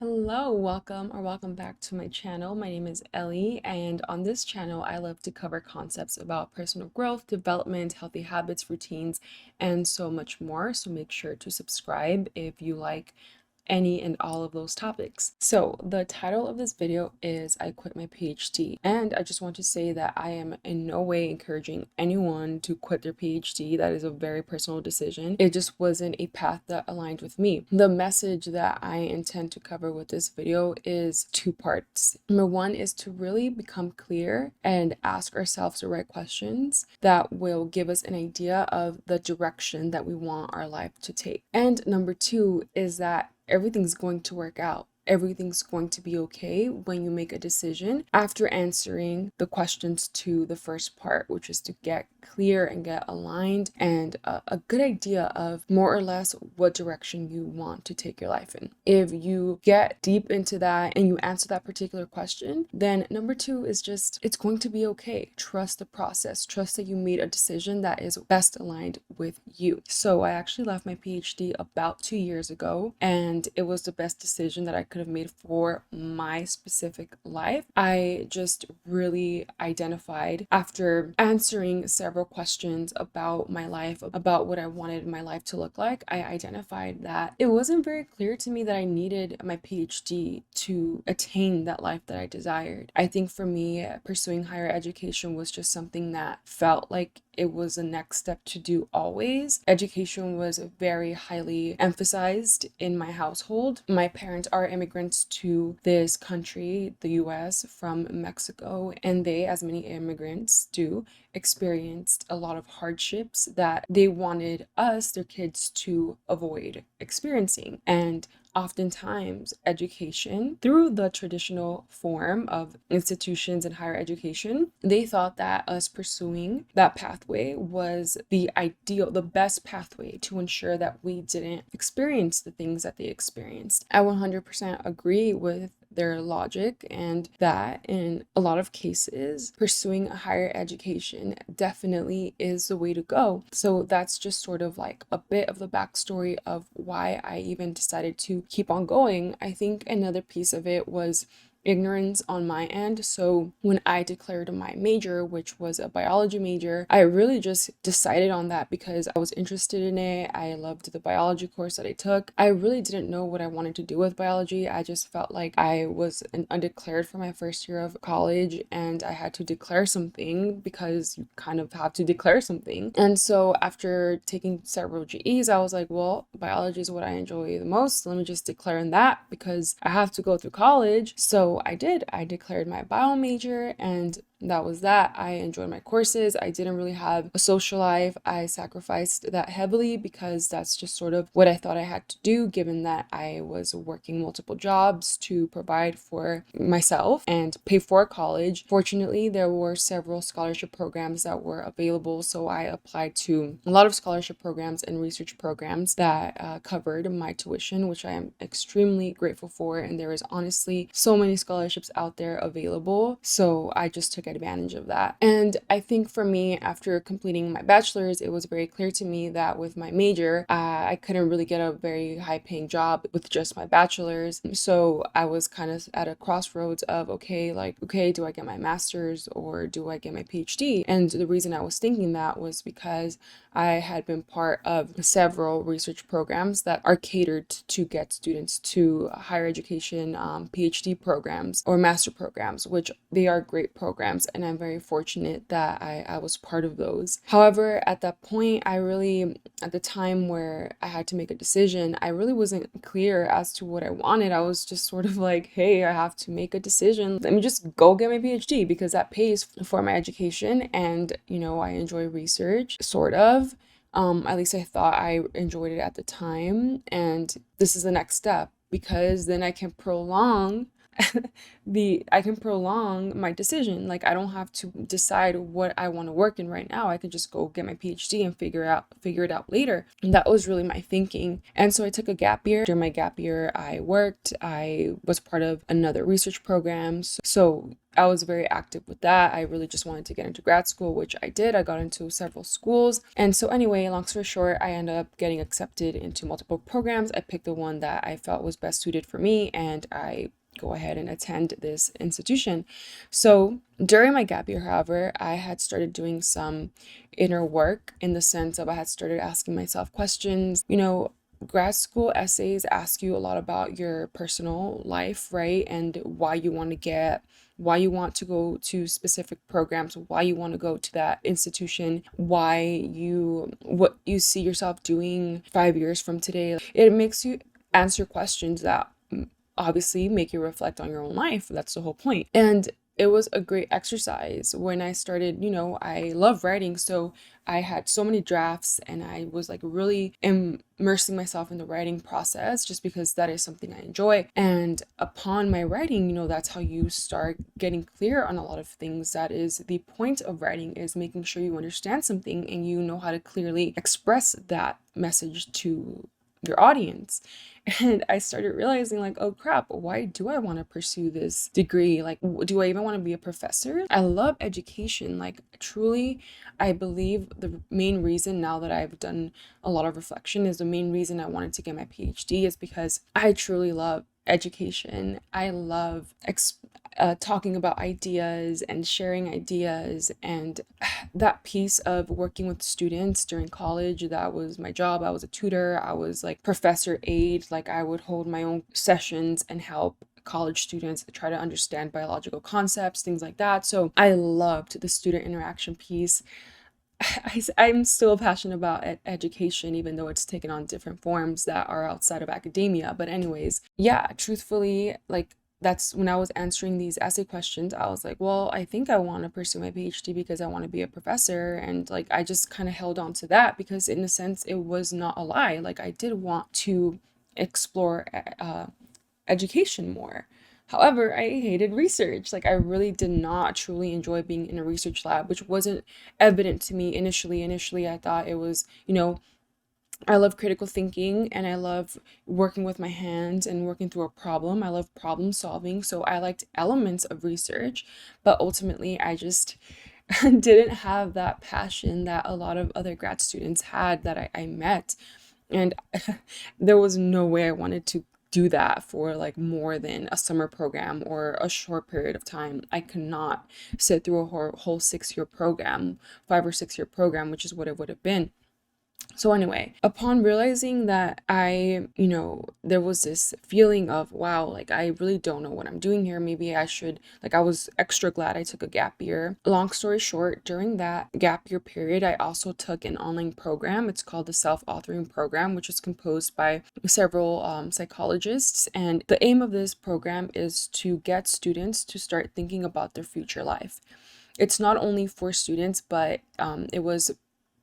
Hello, welcome back to my channel. My name is Ellie, and on this channel, I love to cover concepts about personal growth, development, healthy habits, routines, and so much more. So make sure to subscribe if you like any and all of those topics. So the title of this video is I quit my PhD, and I just want to say that I am in no way encouraging anyone to quit their PhD. That is a very personal decision. It just wasn't a path that aligned with me. The message that I intend to cover with this video is two parts. Number one is to really become clear and ask ourselves the right questions that will give us an idea of the direction that we want our life to take. And number two is that everything's going to work out. Everything's going to be okay when you make a decision after answering the questions to the first part, which is to get clear and get aligned and a good idea of more or less what direction you want to take your life in. If you get deep into that and you answer that particular question, then number two is just, it's going to be okay. Trust the process. Trust that you made a decision that is best aligned with you. So I actually left my PhD about 2 years ago, and it was the best decision that I could have made for my specific life. I just really identified, after answering several questions about my life, about what I wanted my life to look like, I identified that it wasn't very clear to me that I needed my PhD to attain that life that I desired. I think for me, pursuing higher education was just something that felt like it was the next step to do always. Education was very highly emphasized in my household. My parents are immigrants to this country, the US, from Mexico, and they, as many immigrants do, experienced a lot of hardships that they wanted us, their kids, to avoid experiencing. And oftentimes, education, through the traditional form of institutions and higher education, they thought that us pursuing that pathway was the ideal, the best pathway to ensure that we didn't experience the things that they experienced. I 100% agree with their logic, and that in a lot of cases pursuing a higher education definitely is the way to go. So that's just sort of like a bit of the backstory of why I even decided to keep on going. I think another piece of it was ignorance on my end. So when I declared my major, which was a biology major, I really just decided on that because I was interested in it. I loved the biology course that I took. I really didn't know what I wanted to do with biology. I just felt like I was an undeclared for my first year of college, and I had to declare something because you kind of have to declare something. And so after taking several GEs, I was like, well, biology is what I enjoy the most. Let me just declare in that because I have to go through college. So I did. I declared my bio major, and that was that. I enjoyed my courses. I didn't really have a social life. I sacrificed that heavily because that's just sort of what I thought I had to do, given that I was working multiple jobs to provide for myself and pay for college. Fortunately, there were several scholarship programs that were available, so I applied to a lot of scholarship programs and research programs that covered my tuition, which I am extremely grateful for. And there is honestly so many scholarships out there available, so I just took advantage of that. And I think for me, after completing my bachelor's, it was very clear to me that with my major, I couldn't really get a very high paying job with just my bachelor's. So I was kind of at a crossroads of, okay, do I get my master's or do I get my PhD? And the reason I was thinking that was because I had been part of several research programs that are catered to get students to higher education, PhD programs or master programs, which they are great programs, and I'm very fortunate that I was part of those. However, at that point, at the time where I had to make a decision, I really wasn't clear as to what I wanted. I was just sort of like, hey, I have to make a decision. Let me just go get my PhD because that pays for my education, and I enjoy research, sort of. At least I thought I enjoyed it at the time, and this is the next step because then I can prolong I can prolong my decision. Like, I don't have to decide what I want to work in right now. I could just go get my PhD and figure it out later. And that was really my thinking. And so I took a gap year. During my gap year, I worked. I was part of another research program. So I was very active with that. I really just wanted to get into grad school, which I did. I got into several schools. And so anyway, long story short, I ended up getting accepted into multiple programs. I picked the one that I felt was best suited for me, and I go ahead and attend this institution. So during my gap year, however, I had started doing some inner work, in the sense of I had started asking myself questions. Grad school essays ask you a lot about your personal life, right? And why you want to go to specific programs, why you want to go to that institution, what you see yourself doing 5 years from today. It makes you answer questions that obviously make you reflect on your own life. That's the whole point. And it was a great exercise. When I started, I love writing, so I had so many drafts, and I was like really immersing myself in the writing process, just because that is something I enjoy. And upon my writing, that's how you start getting clear on a lot of things. That is the point of writing, is making sure you understand something and you know how to clearly express that message to your audience. And I started realizing, like, oh crap, why do I want to pursue this degree? Like, do I even want to be a professor? I love education. Like, truly, I believe the main reason, now that I've done a lot of reflection, is the main reason I wanted to get my PhD is because I truly love education. I love talking about ideas and sharing ideas, and that piece of working with students during college, that was my job. I was a tutor. I was like professor aide. Like, I would hold my own sessions and help college students try to understand biological concepts, things like that. So I loved the student interaction piece. I'm still passionate about education, even though it's taken on different forms that are outside of academia. But anyways, yeah, truthfully, like, that's when I was answering these essay questions, I was like, well, I think I want to pursue my PhD because I want to be a professor. And like, I just kind of held on to that because, in a sense, it was not a lie. Like, I did want to explore education more. However, I hated research. Like, I really did not truly enjoy being in a research lab, which wasn't evident to me initially. Initially, I thought it was, I love critical thinking, and I love working with my hands and working through a problem. I love problem solving. So I liked elements of research, but ultimately I just didn't have that passion that a lot of other grad students had that I met. And there was no way I wanted to do that for like more than a summer program or a short period of time. I could not sit through a whole 6 year program, 5 or 6 year program, which is what it would have been. So anyway, upon realizing that there was this feeling of, wow, like, I really don't know what I'm doing here. Maybe I should, like, I was extra glad I took a gap year. Long story short, during that gap year period, I also took an online program. It's called the Self-Authoring Program, which is composed by several psychologists. And the aim of this program is to get students to start thinking about their future life. It's not only for students, but it was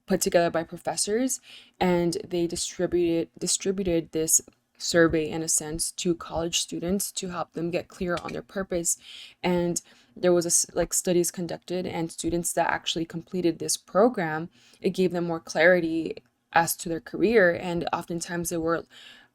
put together by professors, and they distributed this survey, in a sense, to college students to help them get clear on their purpose. And there was like studies conducted, and students that actually completed this program, it gave them more clarity as to their career, and oftentimes they were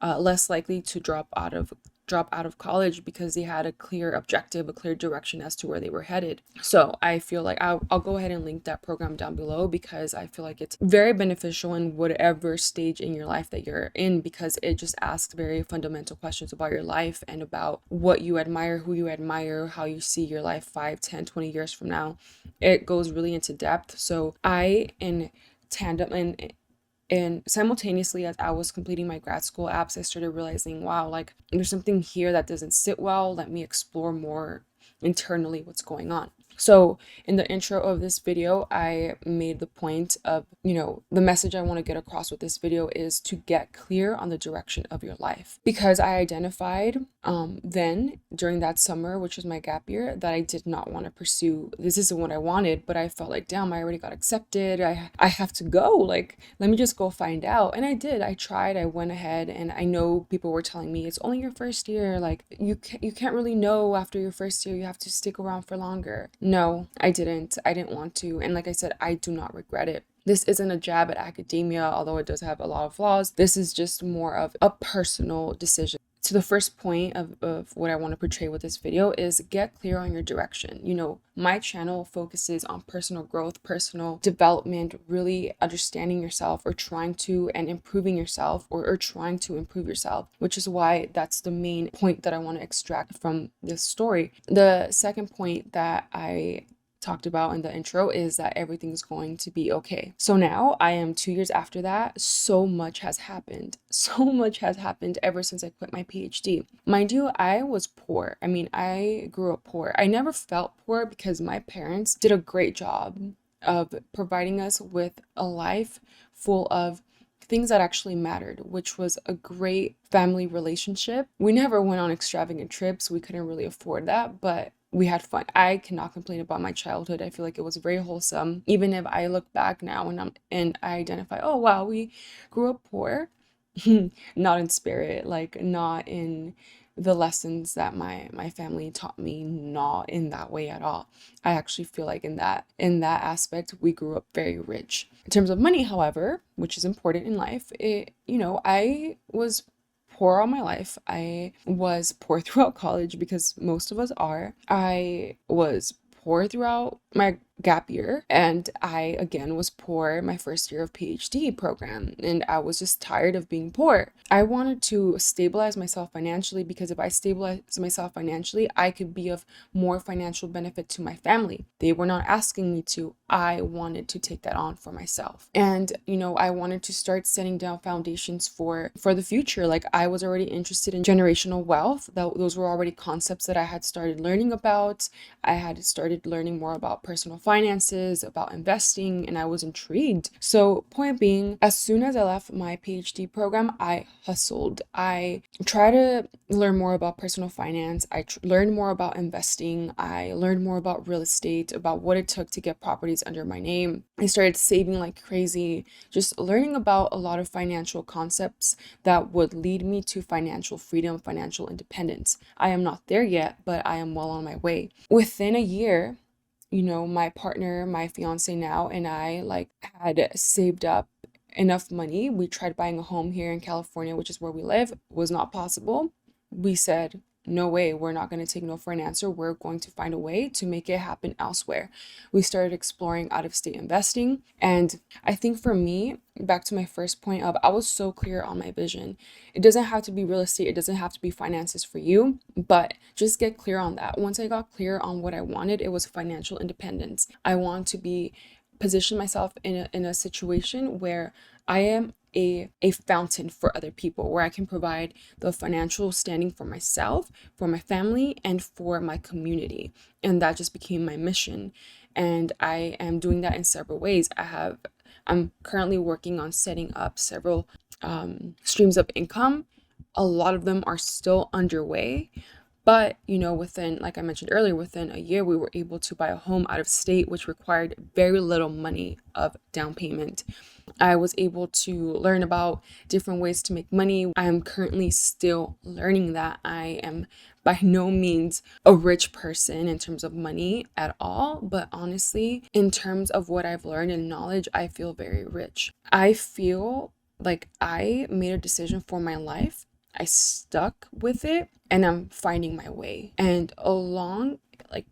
less likely to drop out of college because they had a clear objective, a clear direction as to where they were headed. So I feel like I'll go ahead and link that program down below, because I feel like it's very beneficial in whatever stage in your life that you're in, because it just asks very fundamental questions about your life and about what you admire, who you admire, how you see your life 5, 10, 20 years from now. It goes really into depth. So in tandem and simultaneously, as I was completing my grad school apps, I started realizing, wow, like, there's something here that doesn't sit well. Let me explore more internally what's going on. So in the intro of this video, I made the point of, the message I want to get across with this video is to get clear on the direction of your life. Because I identified then during that summer, which was my gap year, that I did not want to pursue. This isn't what I wanted, but I felt like, damn, I already got accepted. I have to go. Like, let me just go find out. And I did. I tried. I went ahead, and I know people were telling me it's only your first year. Like, you can't really know after your first year. You have to stick around for longer. No, I didn't. I didn't want to. And like I said, I do not regret it. This isn't a jab at academia, although it does have a lot of flaws. This is just more of a personal decision. So the first point of what I want to portray with this video is get clear on your direction. My channel focuses on personal growth, personal development, really understanding yourself or trying to and improving yourself or trying to improve yourself, which is why that's the main point that I want to extract from this story. The second point that I talked about in the intro is that everything's going to be okay. So now I am 2 years after that. So much has happened. So much has happened ever since I quit my PhD. Mind you, I was poor. I mean, I grew up poor. I never felt poor because my parents did a great job of providing us with a life full of things that actually mattered, which was a great family relationship. We never went on extravagant trips. We couldn't really afford that, but we had fun. I cannot complain about my childhood. I feel like it was very wholesome. Even if I look back now and I identify, oh wow, we grew up poor. Not in spirit, like not in the lessons that my family taught me, not in that way at all. I actually feel like in that aspect we grew up very rich. In terms of money, however, which is important in life, I was poor all my life. I was poor throughout college because most of us are. I was poor throughout my gap year, and I again was poor my first year of PhD program, and I was just tired of being poor. I wanted to stabilize myself financially because if I stabilize myself financially, I could be of more financial benefit to my family. They were not asking me to. I wanted to take that on for myself. And I wanted to start setting down foundations for the future. Like, I was already interested in generational wealth. Those were already concepts that I had started learning about. I had started learning more about personal finances, about investing, and I was intrigued. So point being, as soon as I left my PhD program, I hustled. I tried to learn more about personal finance. I learned more about investing. I learned more about real estate, about what it took to get properties under my name. I started saving like crazy, just learning about a lot of financial concepts that would lead me to financial freedom, financial independence. I am not there yet, but I am well on my way. Within a year, my partner, my fiance now, and I had saved up enough money. We tried buying a home here in California, which is where we live. It was not possible. We said, no way, we're not going to take no for an answer. We're going to find a way to make it happen elsewhere. We started exploring out-of-state investing. And I think for me, back to my first point of, I was so clear on my vision. It doesn't have to be real estate. It doesn't have to be finances for you, but just get clear on that. Once I got clear on what I wanted, it was financial independence. I want to position myself in a situation where I am a fountain for other people, where I can provide the financial standing for myself, for my family, and for my community. And that just became my mission. And I am doing that in several ways. I'm currently working on setting up several streams of income. A lot of them are still underway. But, within, like I mentioned earlier, within a year, we were able to buy a home out of state, which required very little money of down payment. I was able to learn about different ways to make money. I am currently still learning that. I am by no means a rich person in terms of money at all, but honestly, in terms of what I've learned and knowledge, I feel very rich. I feel like I made a decision for my life. I stuck with it, and I'm finding my way. And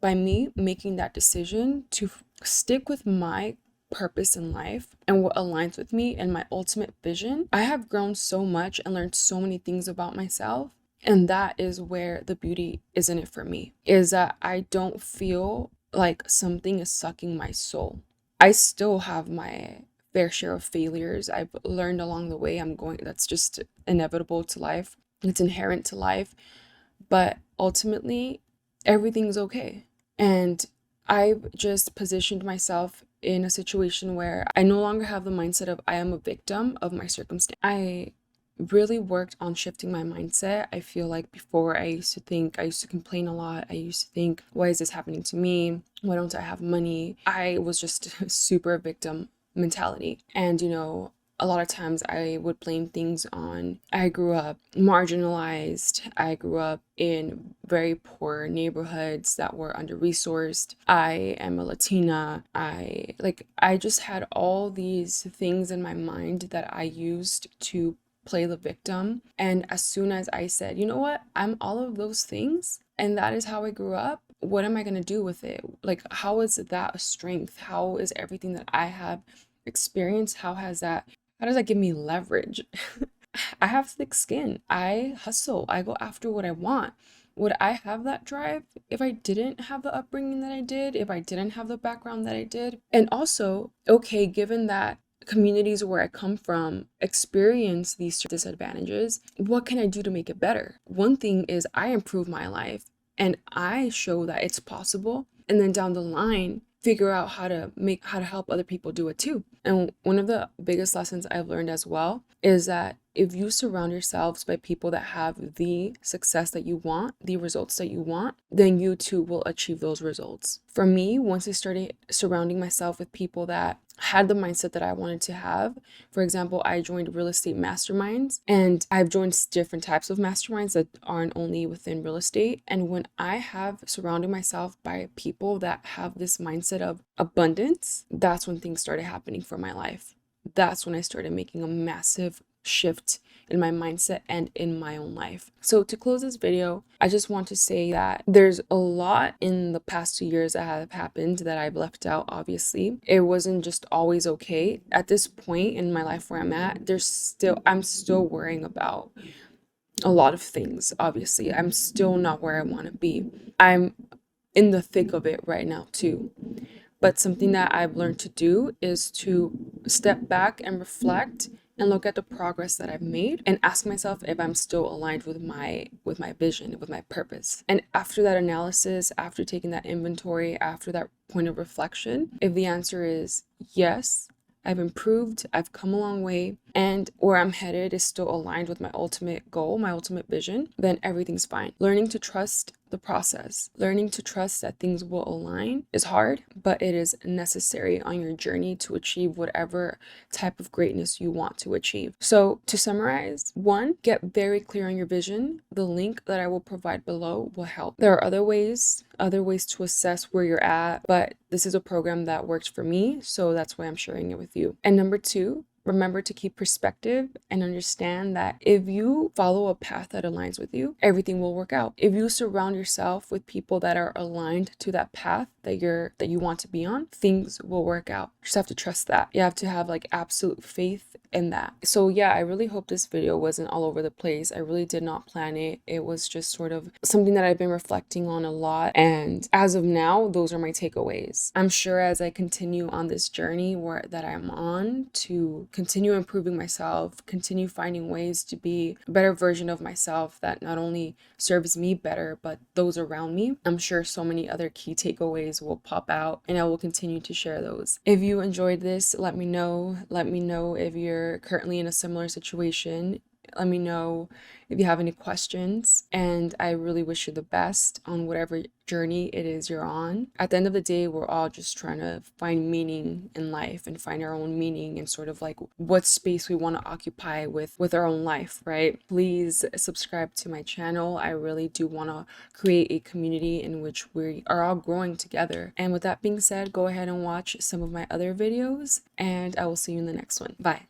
by me making that decision to stick with my purpose in life and what aligns with me and my ultimate vision, I have grown so much and learned so many things about myself. And that is where the beauty is in it for me, is that I don't feel like something is sucking my soul. I still have my fair share of failures I've learned along the way. That's just inevitable to life. It's inherent to life. But ultimately, everything's okay. And I've just positioned myself in a situation where I no longer have the mindset of I am a victim of my circumstance. I really worked on shifting my mindset. I feel like before I used to complain a lot. I used to think, why is this happening to me? Why don't I have money? I was just super victim mentality. And, a lot of times I would blame things on I grew up marginalized. I grew up in very poor neighborhoods that were under-resourced. I am a Latina. I just had all these things in my mind that I used to play the victim. And as soon as I said, you know what, I'm all of those things, and that is how I grew up, what am I going to do with it? Like, how is that a strength? How is everything that I have experienced, how does that give me leverage? I have thick skin. I hustle. I go after what I want. Would I have that drive if I didn't have the upbringing that I did, if I didn't have the background that I did? And also, okay, given that communities where I come from experience these disadvantages, what can I do to make it better? One thing is I improve my life and I show that it's possible. And then down the line, figure out how to help other people do it too. And one of the biggest lessons I've learned as well is that if you surround yourselves by people that have the success that you want, the results that you want, then you too will achieve those results. For me, once I started surrounding myself with people that had the mindset that I wanted to have. For example, I joined real estate masterminds, and I've joined different types of masterminds that aren't only within real estate. And when I have surrounded myself by people that have this mindset of abundance, that's when things started happening for my life. That's when I started making a massive shift in my mindset and in my own life. So to close this video, I just want to say that there's a lot in the past 2 years that have happened that I've left out, obviously. It wasn't just always okay. At this point in my life where I'm at, I'm still worrying about a lot of things, obviously. I'm still not where I want to be. I'm in the thick of it right now too. But something that I've learned to do is to step back and reflect and look at the progress that I've made and ask myself if I'm still aligned with my vision, with my purpose. And after that analysis, after taking that inventory, after that point of reflection, if the answer is yes, I've improved, I've come a long way, and where I'm headed is still aligned with my ultimate goal, my ultimate vision, then everything's fine. Learning to trust the process, learning to trust that things will align is hard, but it is necessary on your journey to achieve whatever type of greatness you want to achieve. So to summarize, 1, get very clear on your vision. The link that I will provide below will help. There are other ways to assess where you're at, but this is a program that works for me, so that's why I'm sharing it with you. And number 2, remember to keep perspective and understand that if you follow a path that aligns with you, everything will work out. If you surround yourself with people that are aligned to that path that you want to be on, things will work out. You just have to trust that. You have to have absolute faith in that. So yeah, I really hope this video wasn't all over the place. I really did not plan it. It was just sort of something that I've been reflecting on a lot. And as of now, those are my takeaways. I'm sure as I continue on this journey that I'm on to continue improving myself, continue finding ways to be a better version of myself that not only serves me better, but those around me, I'm sure so many other key takeaways will pop out, and I will continue to share those. If you enjoyed this, let me know. Let me know if you're currently in a similar situation. Let me know if you have any questions, and I really wish you the best on whatever journey it is you're on. At the end of the day, we're all just trying to find meaning in life and find our own meaning and sort of what space we want to occupy with our own life, right? Please subscribe to my channel. I really do want to create a community in which we are all growing together. And with that being said, go ahead and watch some of my other videos, and I will see you in the next one. Bye.